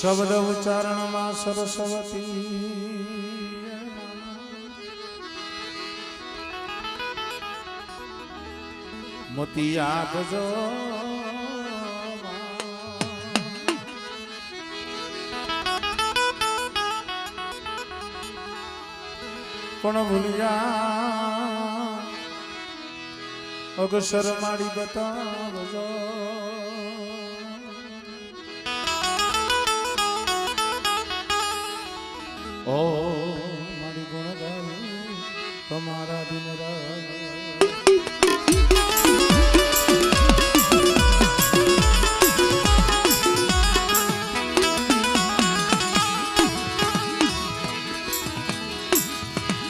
શબ્દ ઉચ્ચારણમાં સરસ્વતી મોતી આપજો પણ ભૂલ્યા અક્ષર મારી બતાવજો ઓ મારી ગુણ ગાય તમારા દિન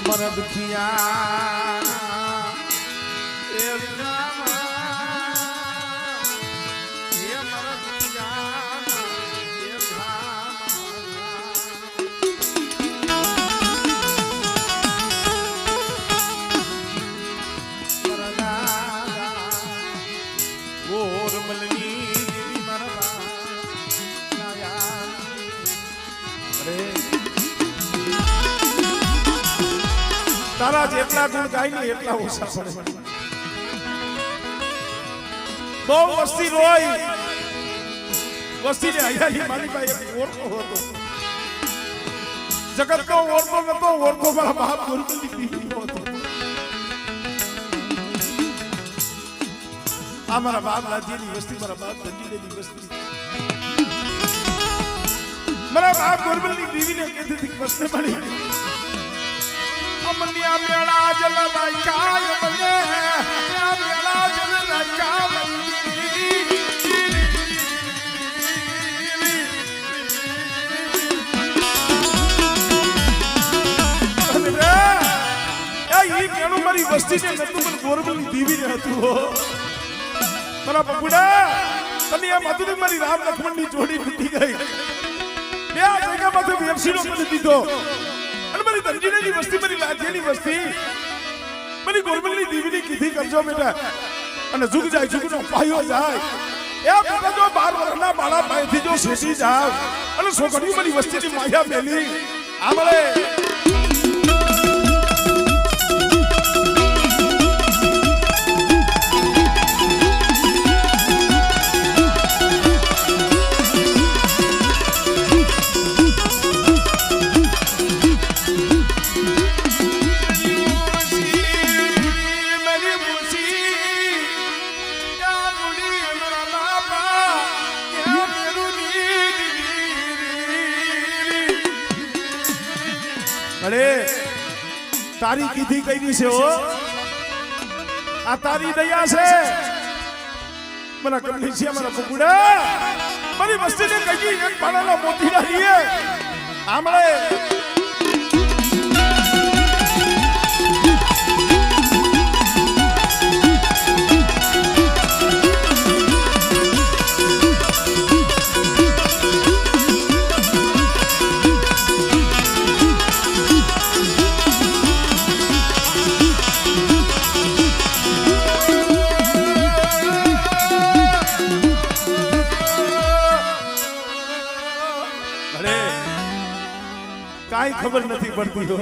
મરદ ખિયા એ તારા જેટલા ગુણ ગાય ને એટલા ઓછા પડે. બહુ વસ્તી રોય વસ્તી ને અહીંયા મારી પાસે એક ઓળખો હતો જગત નો ઓળખો નતો ઓળખો મારા બાપ ગુરુકુલની દીકરીનો હતો. આ મારા બાપ રાજ્યની વસ્તી મારા બાપ ધનજીની વસ્તી મારા બાપ ગુરુકુલની દીવીને કીધી હતી વસ્તી મળી અમનિયા મેળા જલ રાખ્યા મને મેળા જલ રાખ્યા ઈ કેણું મારી વસ્તીને નતું પણ ગોરબલની દીવીને હતું મારા બબુડા તને એમ હતું ને મારી રામ લક્ષ્મણની જોડી તૂટી ગઈ બે આ જગ્યામાંથી વેપસીનો કરી દીધો અને મારી ધનજીની વસ્તી મારી લાજેની વસ્તી મારી ગોરબલની દીવીની કીધી કરજો બેટા અને ઝુક જાય ઝુકનો પાયો જાય એ બેટા જો 12 વર્ષના બાળા પાયથી જો શેષી જાવ અને છોકરીઓ મારી વસ્તીની માયા મેલી આમળે અરે તારી કીધી કઈ છે હો આ તારી દયા છે મને કમલી છે મારા બુકુડા મારી વસ્તીને કઈ એક પાડાના મોતી ના લીએ આમળે કાઈ ખબર નથી પડતી હો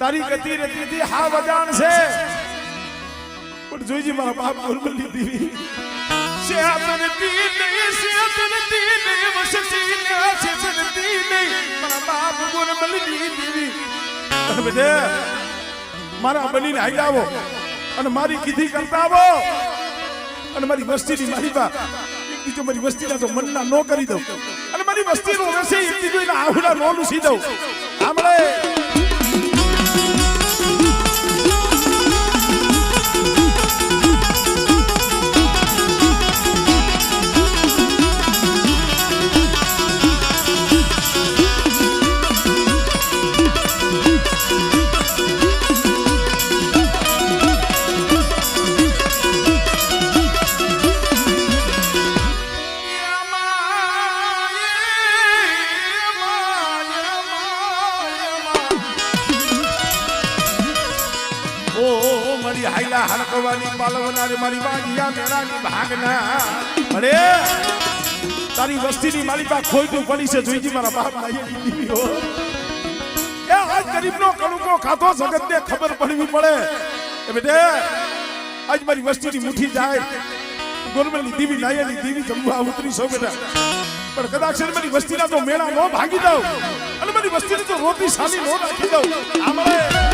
તારી ગતિ રતી હા વજાણ છે પણ જોઈજી મારા બાપ ગોરબલની દીવી શેતનતી નહીં શેતનતી નહીં વસતી નહીં શેતનતી નહીં મારા બાપ ગોરબલની દીવી અને બેટા મારા બનીને હાઈ આવો અને મારી કીધી કરતા આવો અને મારી વસ્તીની મારી બા એક બીજો મારી વસ્તીના તો મનના નો કરી દઉં અને મારી વસ્તીનો રસી એક બીજો આહુડા નો લૂસી દઉં આમળે હાઈલા હરકવાની પાલવનારી મારી વાડિયા મેળાની ભાગના અરે તારી વસ્તીની માલિકા ખોઈતું પડી છે જોઈજી મારા બાપ નાયની દીવી હો એ આજ ગરીબનો કણુકો ખાધો જગતને ખબર પડવી પડે એ બેટે આજ મારી વસ્તીની મુઠ્ઠી જાય ગોરમલની દીવી નાયની દીવી જમવા ઉતરી છો બેટા પણ કદાચ મારી વસ્તીના તો મેળા નો ભાગી દઉં અને મારી વસ્તીને તો રોટી સાની નો રાખી દઉં આમળે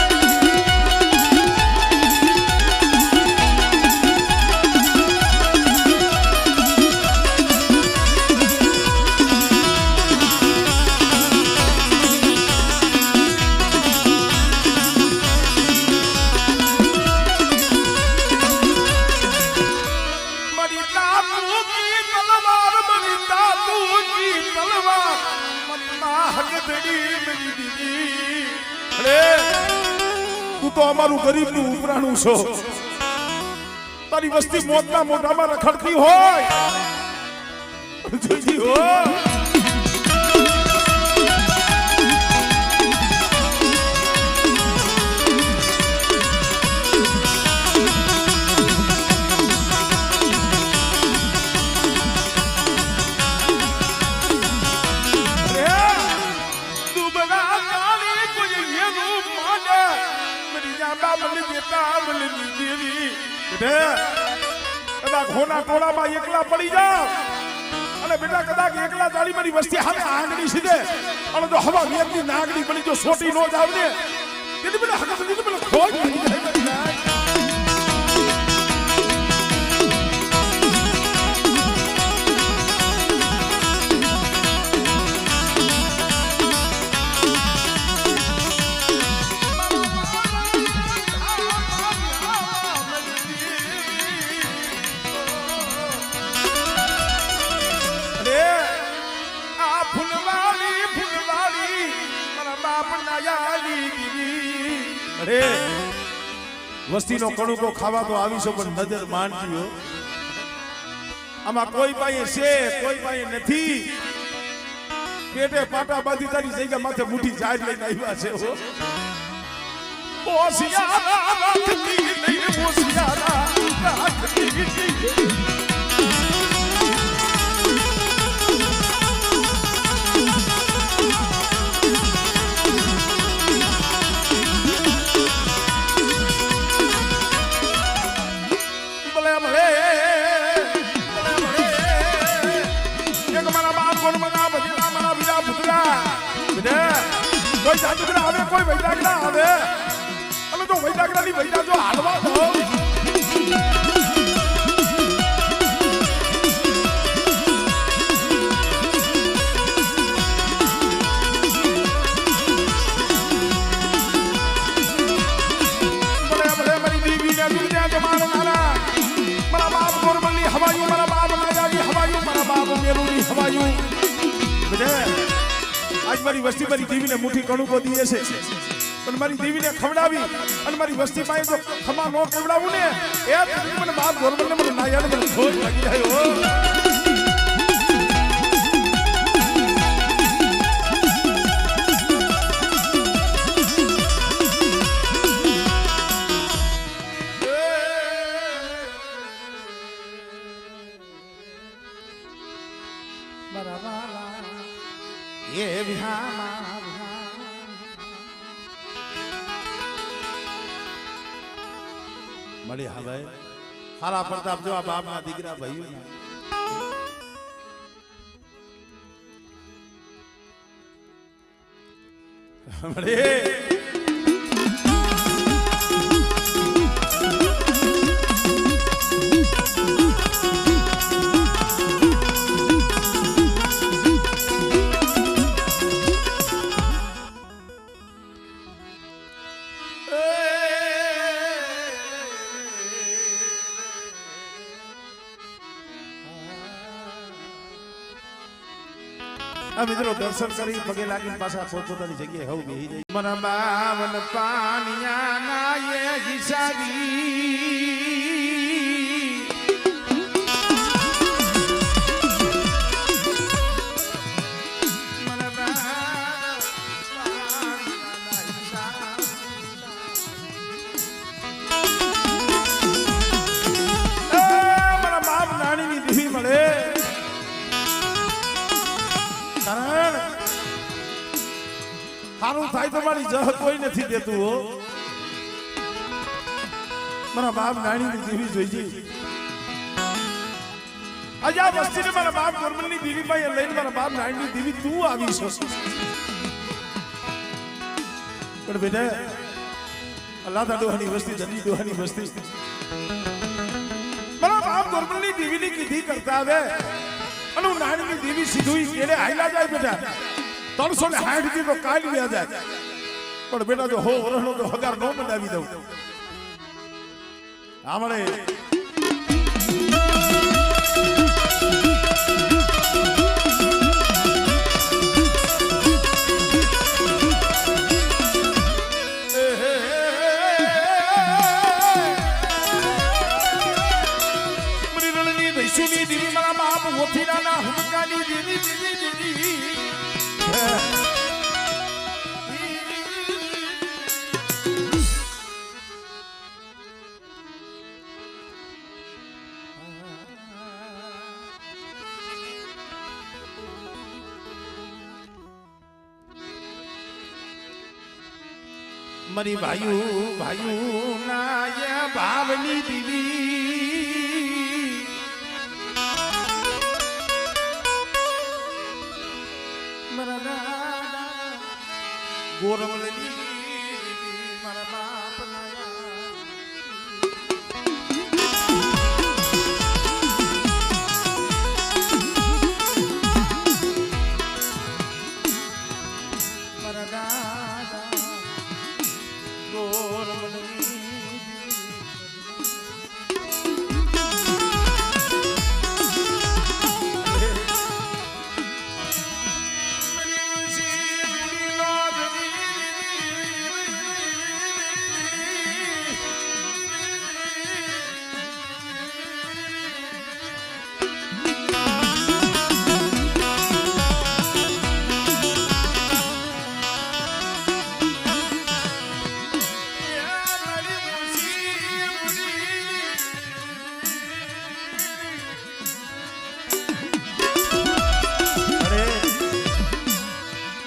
તું તો અમારું ગરીબનું ઉપરાણું છો તારી વસ્તી મોતના મોઢામાં રખડતી હોય જોઈજી હો કદાચ હોના ટોળામાં એકલા પડી જાવ અને બેટા કદાચ એકલા ચાલી મારી વસ્તી હાલે આંગળી સીધે અને જો હવા વેરની નાગડી પડી જો સોટી નો જાવ ને તેથી બેટા હકત દીધી મને ખોજ પડી જાય વસ્તીનો કણુકો ખાવા તો આવીશો પણ નજર માંડજો આમાં કોઈ પાસે છે કોઈ પાસે નથી પેટે પાટા બાંધી તારી જગ્યા માથે મુઠ્ઠી જાર લઈને આવ્યા છે હો ઓસિયારા રાખતી નહીં ઓસિયારા રાખતી કોઈ જાદુગરા આવે કોઈ વૈદાગરા આવે અમે તો વૈદાગરાની વૈદા જો હાલવા દો મારી દીવીને દુનિયા જમાનો નાના મારા બાપ ગોરમલની હવાયું મારા બાપ નાયાની હવાયું મારા બાપ મેરુની હવાયું આજ મારી વસ્તી મારી દેવીને મુઠ્ઠી કણુકો દીએ છે પણ મારી દેવીને ખવડાવી અને મારી વસ્તી પાસે જો ખમા નો કેવડાવું ને એ મને બાપ ગોરમલને મને નાયાને મને ખોજ લાગી જાય હો મળી હવે હારા પ્રતાપ જો આ બાપના દીકરા ભાઈઓ મિત્રો દર્શન કરી પગે લાગીને પાછા પોતપોતાની જગ્યાએ હવ બેહી જાય મન બાવન પાનિયા નાયે હિસાબી કારણ સારું થાય તો મારી જહ કોઈ નથી દેતું હો. મારા બાપ નાણીની દેવી જોઈ આજે આ વસ્તીને મારા બાપ ગોરમલની દેવી ભાઈ લઈને મારા બાપ નાણીની દેવી તું આવી છો. પણ બેટા અલ્લાહ દોહાની વસ્તી જની દોહાની વસ્તી મારા બાપ ગોરમલની દેવીની કીધી કરતા આવે અને નાણીની દેવી સીધું કેડે હાઈલા જાય બેટા 360 દીનો કાઢી લ્યા જાય. પણ બેટા જો હો વરહનો તો હગાર નો બનાવી દઉં આમળે મરીરણની દેવી મારા બાપ ઓથીરાના હુમકાની દેવી मरी भायू भायू नाय भावनी दीवी मरा दादा गोरमलनी मरा बाप मरा दादा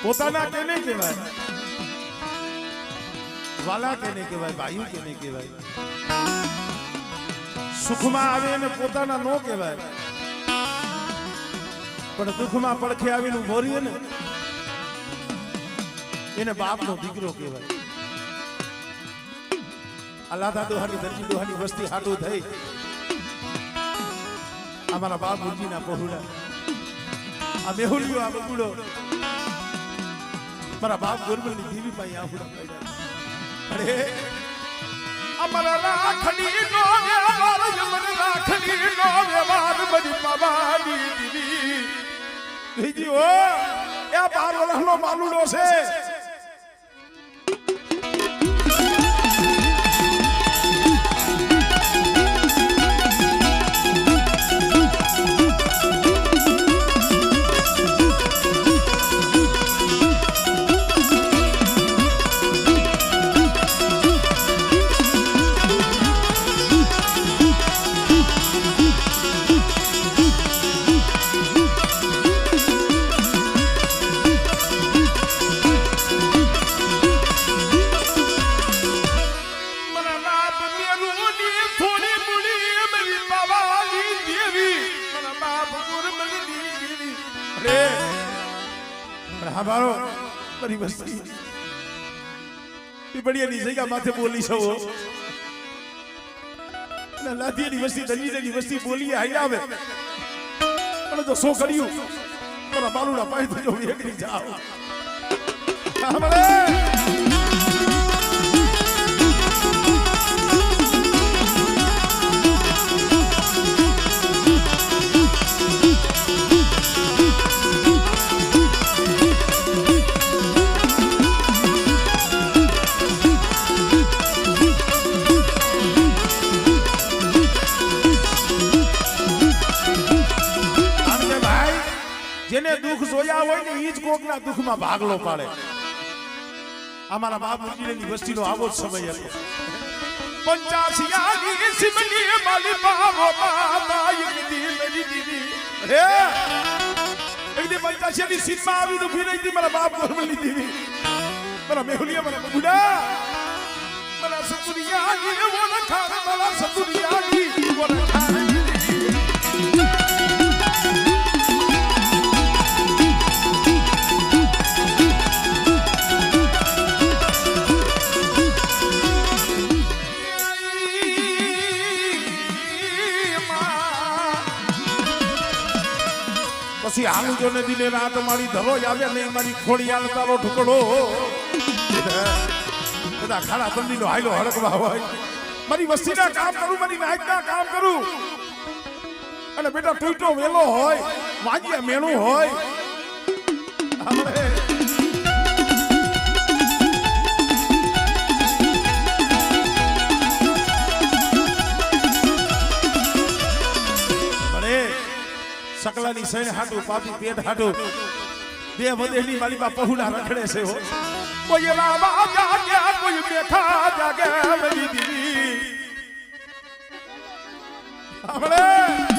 પોતાના કેને કહેવાય વાલા કેને કહેવાય ભાઈઓ કેને કહેવાય સુખમાં આવે ને પોતાના નો કહેવાય પણ દુઃખમાં પડખે આવીને ઉભો રહીએ ને એને બાપનો દીકરો કહેવાય. અલ્લાહ દોહાની દરજી દોહાની વસ્તી હાટું થઈ અમારા બાપ ગુરજીના પહોળા આ મેહુલિયો આ બગુડો મારા બાપ ગોરમલની દેવી પાસે આહુડા પડ્યા. અરે અમારા રાખડી નો વ્યવહાર જમન રાખડી નો વ્યવહાર બધી પાવાની દેવી બીજી ઓ એ 12 વર્ષનો માલુડો છે. हमारो बड़ी वस्ती बड़ी नहीं सही का माथे बोली सो ना लाती नहीं वस्ती दली दली वस्ती बोली आई आवे अरे तो सो करियो पर बालू ना पाए तो जो एक नहीं जाओ हमारे જેને દુઃખ જોયા હોય ને ઈ જ કોકના દુઃખમાં ભાગલો પાડે. અમારા બાપ મુજીની વસ્તીનો આવો જ સમય હતો. 85 સિમલી માલી બાવો માતા એક દી મેરી દીદી હે એક કહી દે પંચાશીની સીટમાં આવી ઊભી રહી હતી મારા બાપ ગોરમલની દેવી મારા મેહુલિયા મારા બુડા મારા સતુરિયાની ઓળખાણ મારા સતુરિયાની ઓળખાણ પછી હાલ જો ને દિને રાત મારી ધરો આવે ને મારી ખોડિયાલ તારો ઢુકડો બધા ખાડા તંદીનો હાયલો હડકવા હોય મારી વસ્તીના કામ કરું મારી નાયકના કામ કરું અને બેટા ટૂટો વેલો હોય વાજિયા મેણું હોય આપણે સકલાની સૈન હાટું પાપી પેટ હાટું બે વધેલી મારી બા પहुડા રખડે છે હો કોઈ રામા જાગ્યા કોઈ બેઠા જાગ્યા મેરી દીવી આપણે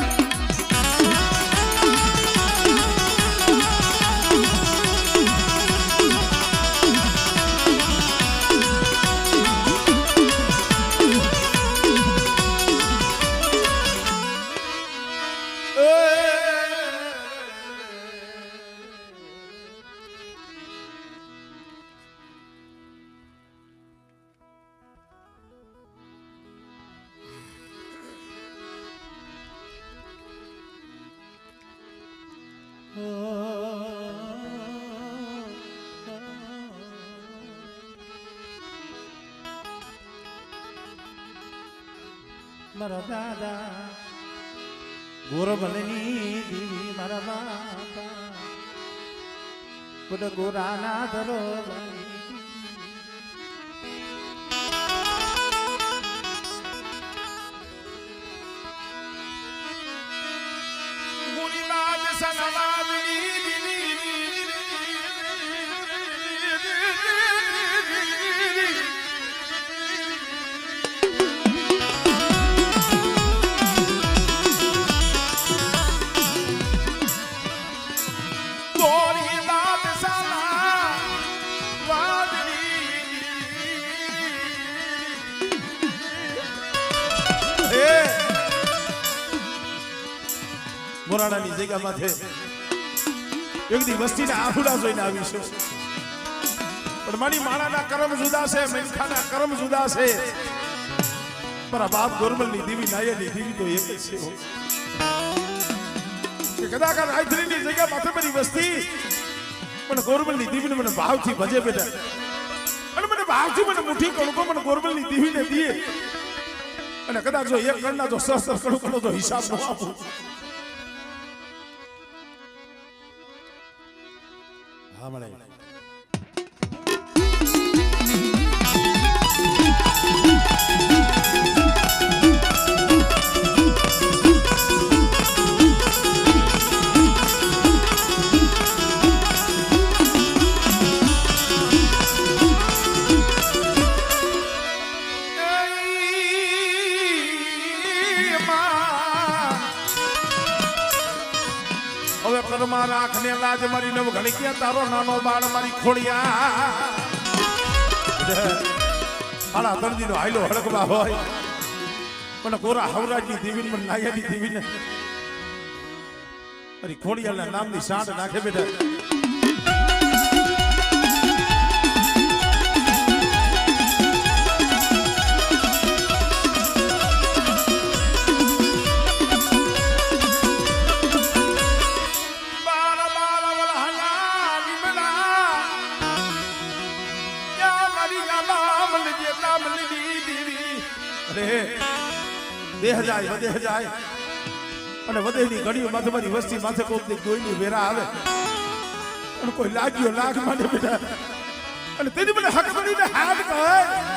મારા દાદા ગોરમલની દેવી મારા બાપા બડ ગોરાના ધરો ગુરીલાદ સનવાદની મોરાણાની જગ્યામાં છે એક દી વસ્તીના આફુડા જોઈને આવીશું પણ મારી માણાના કર્મ જુદા છે મેનખાના કર્મ જુદા છે મારા બાપ ગોરમલની દેવી નાયરની દેવી તો એક જ છે કે કદાચ રાયથરીની જગ્યા માથે મારી વસ્તી પણ ગોરમલની દેવીને મને ભાવથી ભજે બેટા અને મને ભાવથી મને મુઠ્ઠી કણકો મને ગોરમલની દેવીને દીએ અને કદાચ જો એક કણના જો સહસ્ત્ર કણકોનો જો હિસાબ ન આપું હા મળે ઘરમાં રાખને લાજ મારી નવ ઘણી ક્યાં તારો નાનો બાળ મારી ખોડિયા આલા દર્દીનો હાયલો હડકવા હોય પણ કોરા હવરાજની દેવીને પણ નાયાની દેવીને મારી ખોડિયાના નામની સાંડ નાખે બેટા દેહ જાય વધે જાય અને વધેની ઘડીઓ માથે મારી વસ્તી માથે કોઈની ગોઈની વેરા આવે અને કોઈ લાગ્યો લાગ માટે બેટા અને તેની મને હક કરીને હાથ કહે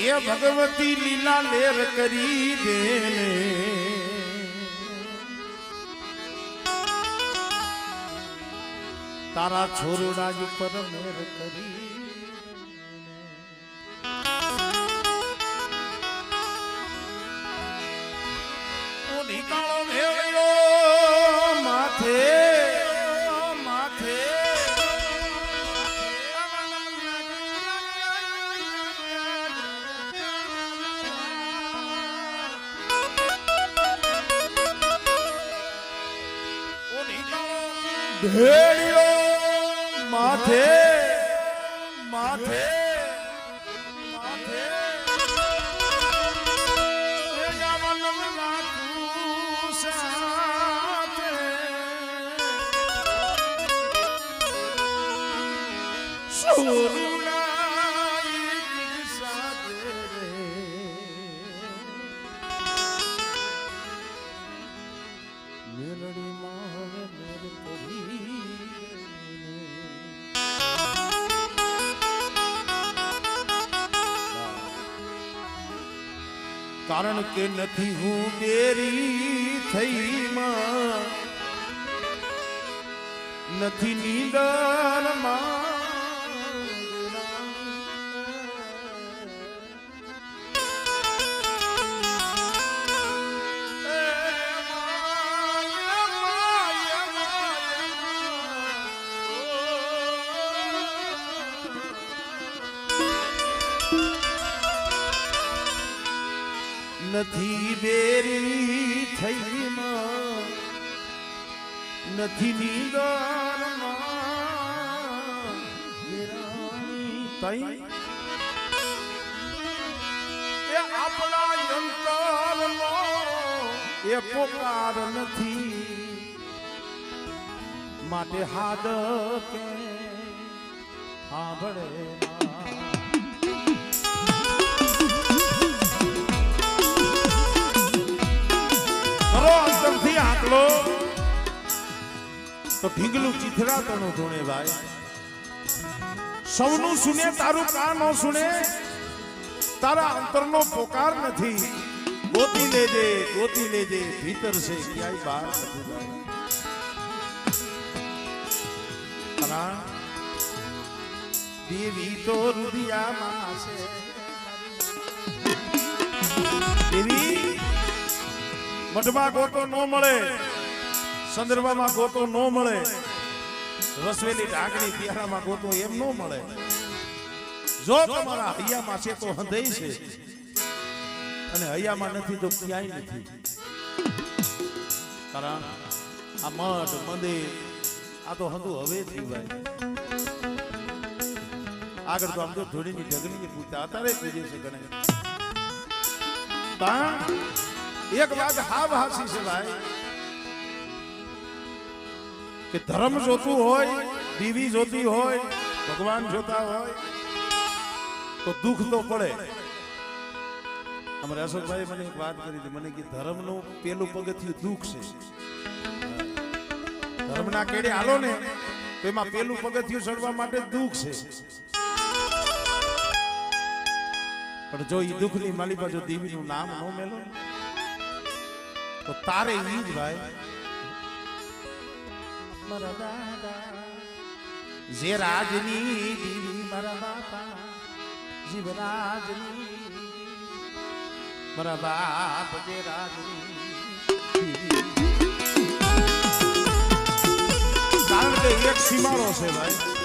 એ ભગવતી લીલા લેર કરી દે ને તારા છોરડા ઉપર મેર કરી નીકાળો ભેળ્યો માથે માથે ભેળ્યો માથે માથે કારણ કે નથી હું બેરી થઈ માં નથી નીંદર માં નથી બેરી થઈ માં નથી નીંદર માં તઈ એ આપણા અંતરનો એ પોકાર નથી માટે હાડ કે સાંભળે આટલો તો ઢીંગલું ચીથરા તણું ધૂણે ભાઈ સૌનું સુને તારું કાન નો સુને તારા અંતરનો પોકાર નથી ગોતી લેજે ભીતર છે ક્યાંય બહાર નથી ભાઈ દેવી તો રુદિયામાં છે દેવી મઠમાં ગોતો ન મળે સંદર્ભમાં ગોતો ન મળે રસવેલી ઢાંકણી પિયારામાં ગોતો એમ ન મળે જો તમારા હૈયામાં છે તો હૃદય છે અને હૈયામાં નથી તો ક્યાંય નથી કારણ આ મઠ મંદિર આ તો હતું હવે થયું ભાઈ આગળ તો આમ તો ધોળીની ઢગલી પૂછતા અત્યારે પૂજે છે ગણે એક વાત હાવ હાસી છે ભાઈ કે ધર્મ જોતું હોય દેવી જોતી હોય ભગવાન જોતા હોય તો દુઃખ તો પડે અમારે અશોકભાઈ મને એક વાત કરી હતી મને કે ધર્મનું પેલું પગથિયું દુઃખ છે ધર્મના કેડે હાલો ને તો એમાં પેલું પગથિયું ચડવા માટે દુઃખ છે પણ જો એ દુઃખની માલિકા જો દેવીનું નામ ન મેલો તો તારે ઈ જ ભાઈ મારા દાદા જે રાજની દેવી મારા બાપા જીવરાજની મારા બાપ જે રાજની કારણ કે એક સીમાડો છે ભાઈ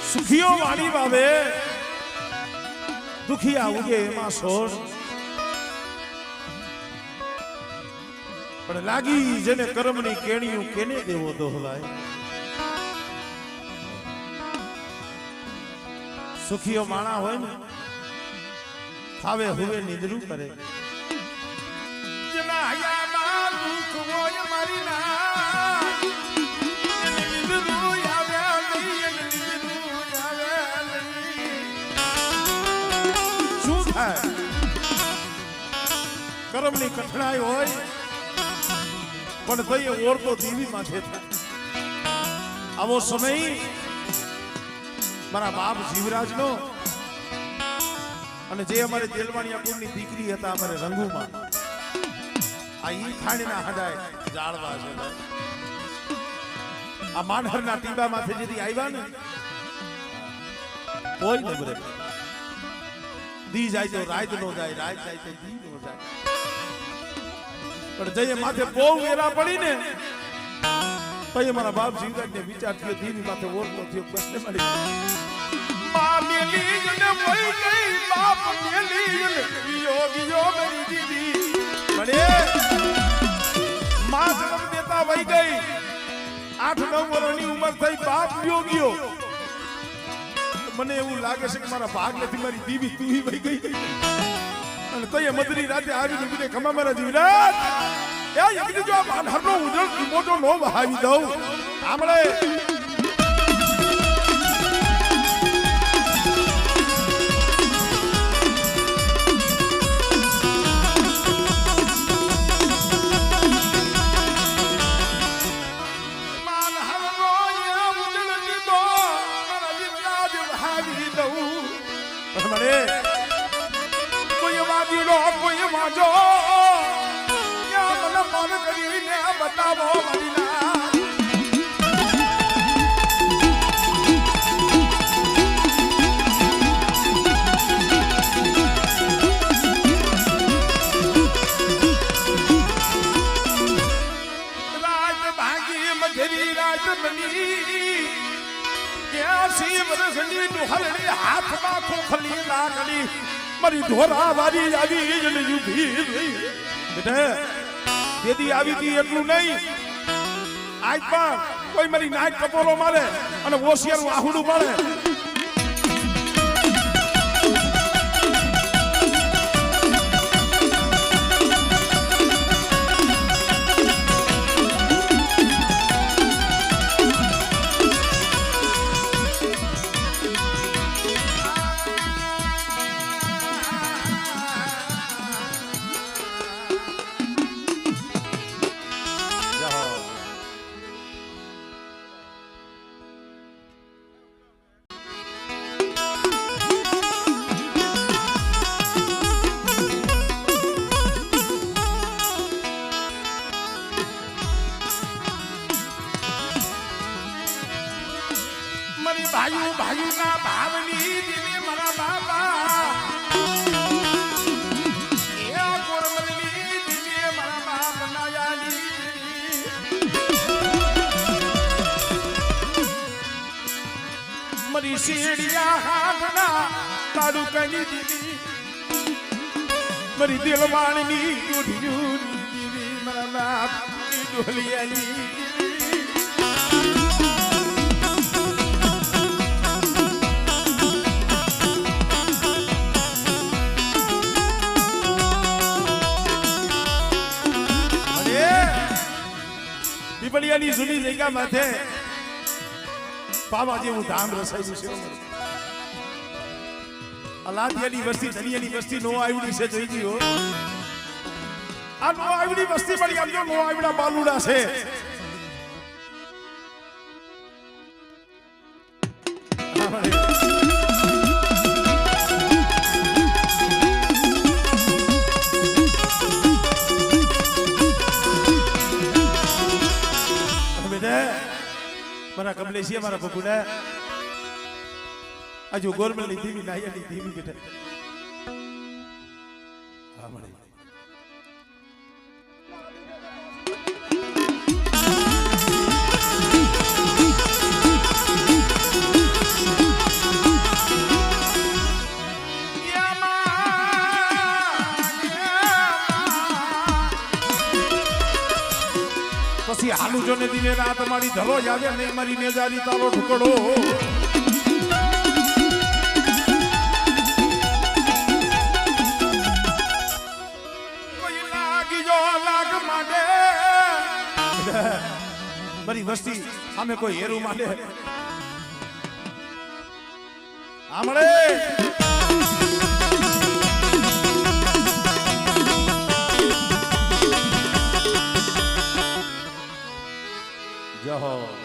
સુખીઓ વાળી વાવે દુખિયા ઉગે એમાં સોર પણ લાગી જેને કર્મની કેણિયું કેને દેવો દોહલાય. સુખીઓ માણા હોય ને ખાવે હુવે નિંદરું કરે. જેના હયામાં દુઃખ હોય મારી ના નિંદરું આવ્યા નહીં, નિંદરું આવ્યા નહીં. શું થાય? કર્મની કઠણાઈ હોય પણ તઈએ ઓરતો દેવી માથે થાય. આવો સમય મારા બાપ જીવરાજનો અને જે અમારે દેલવાણીયા કુળની દીકરી હતા અમારે રંગુમાં, આ ઈ ખાણીના હડાય જાળવા છે. આ માનહરના ટીબામાંથી જેથી આવ્યા ને કોઈ ન બરે. દી જાય તો રાત નો જાય, રાત જાય તો દી નો જાય. પણ જઈએ માથે બહુ વેરા પડી ને પછી મારા બાપ જીવરાજને વિચાર થયો, દીની માથે ઓરતો થયો. પ્રશ્ન મળી મા મેલી જને વઈ ગઈ, બાપ મેલી જને વિયો વિયો મેરી દીદી. મને માં જન્મ દેતા વઈ ગઈ, 8-9 વર્ષની ઉંમર થઈ, બાપ વિયો ગયો. મને એવું લાગે છે કે મારા ભાગ નથી, મારી દીવી તું વઈ ગઈ. અને તઈએ મધરી રાતે આવીને બીને ખમા મારા જીવરાજ એ યજ્ઞ જો માનહરનો ઉજળ મોટો નો વહાવી દઉં. આમળે કોઈ વાગીલો કોઈ વાજો મને મન કરીને બતાવો મદીના. રાત ભાગી મધરી રાત બની ક્યાં શિવ રસની દુહલડી હાથમાં ખોખલી લાકડી મારી ઢોરા વારી આવી જને ઊભી રહી. બેટા દેદી આવી હતી એટલું નહીં, આજ પણ કોઈ મારી નાક કપોરો મારે અને ઓશિયારું આહુડું મારે. ભાઈ ભાઈ ના ભાવની દીદી મારા બાપા એ કોરમલી દીદી મારા બાપ નાયાની મરી શેડિયા હાથના તાડુકની દીદી મરી દિલવાણની દોઢિયું દીદી મારા બાપ ડોલિયાની પીપળિયાની જૂની જગ્યા માથે પાવા જેવું ધામ રસાયું છે. અલાદિયાની વસ્તી ધનિયાની વસ્તી નો આવડી છે જોઈ ગયો. આ નો આવડી વસ્તી પણ આમ જો નો આવડા બાલુડા છે. મારા કમલેશી મારા બબુને આજુ ગોરમલ ની ધીમી નાયની ધીમી બેઠા હા મળે જો ને દિને રાત મારી ધરો જ આવે નહીં મારી નેજારી તારો ઢુકડો કોઈ લાગી જો લાગ માંડે મારી વસ્તી સામે કોઈ હેરું માંડે આમળે જહો